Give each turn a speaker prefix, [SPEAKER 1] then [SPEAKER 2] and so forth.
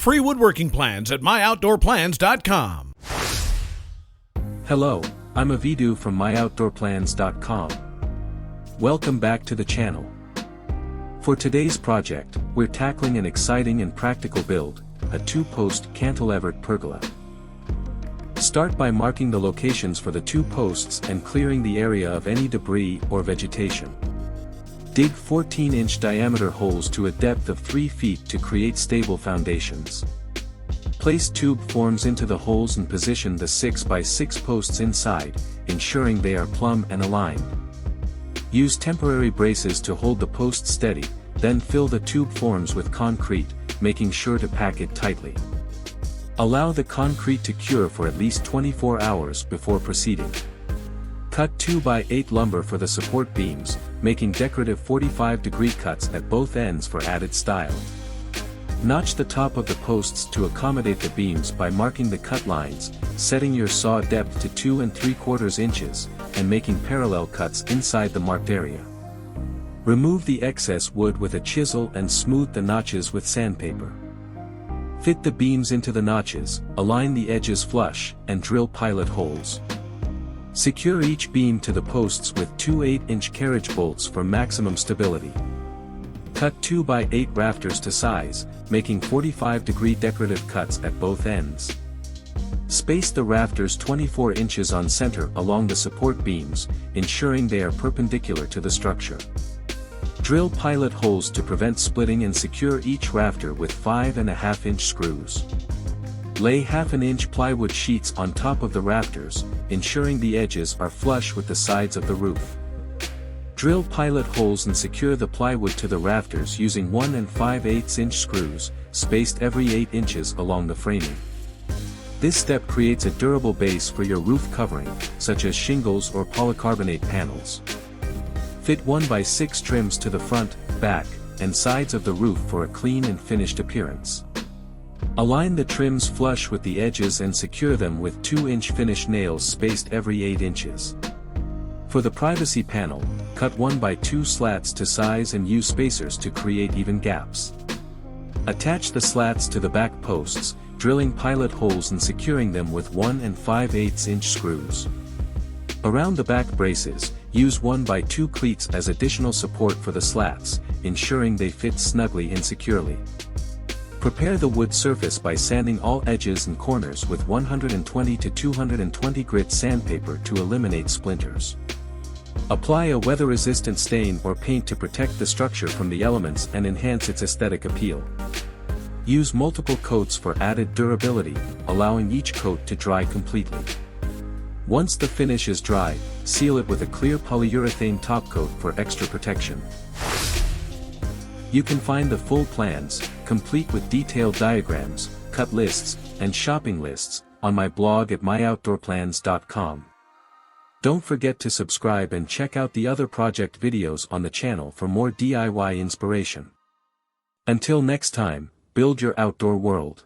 [SPEAKER 1] Free woodworking plans at myoutdoorplans.com.
[SPEAKER 2] Hello, I'm Avidu from myoutdoorplans.com. Welcome back to the channel. For today's project, we're tackling an exciting and practical build, a 2-post cantilevered pergola. Start by marking the locations for the 2 posts and clearing the area of any debris or vegetation. Dig 14-inch diameter holes to a depth of 3 feet to create stable foundations. Place tube forms into the holes and position the 6x6 posts inside, ensuring they are plumb and aligned. Use temporary braces to hold the post steady, then fill the tube forms with concrete, making sure to pack it tightly. Allow the concrete to cure for at least 24 hours before proceeding. Cut 2x8 lumber for the support beams, making decorative 45-degree cuts at both ends for added style. Notch the top of the posts to accommodate the beams by marking the cut lines, setting your saw depth to 2 3/4 inches, and making parallel cuts inside the marked area. Remove the excess wood with a chisel and smooth the notches with sandpaper. Fit the beams into the notches, align the edges flush, and drill pilot holes. Secure each beam to the posts with 2 8-inch carriage bolts for maximum stability. Cut 2x8 rafters to size, making 45-degree decorative cuts at both ends. Space the rafters 24 inches on center along the support beams, ensuring they are perpendicular to the structure. Drill pilot holes to prevent splitting and secure each rafter with 5.5-inch screws. Lay 1/2-inch plywood sheets on top of the rafters, ensuring the edges are flush with the sides of the roof. Drill pilot holes and secure the plywood to the rafters using 1 5/8-inch screws, spaced every 8 inches along the framing. This step creates a durable base for your roof covering, such as shingles or polycarbonate panels. Fit 1x6 trims to the front, back, and sides of the roof for a clean and finished appearance. Align the trims flush with the edges and secure them with 2-inch finish nails spaced every 8 inches. For the privacy panel, cut 1x2 slats to size and use spacers to create even gaps. Attach the slats to the back posts, drilling pilot holes and securing them with 1 5/8-inch screws. Around the back braces, use 1x2 cleats as additional support for the slats, ensuring they fit snugly and securely. Prepare the wood surface by sanding all edges and corners with 120 to 220 grit sandpaper to eliminate splinters. Apply a weather-resistant stain or paint to protect the structure from the elements and enhance its aesthetic appeal. Use multiple coats for added durability, allowing each coat to dry completely. Once the finish is dry, seal it with a clear polyurethane topcoat for extra protection. You can find the full plans, complete with detailed diagrams, cut lists, and shopping lists, on my blog at myoutdoorplans.com. Don't forget to subscribe and check out the other project videos on the channel for more DIY inspiration. Until next time, build your outdoor world.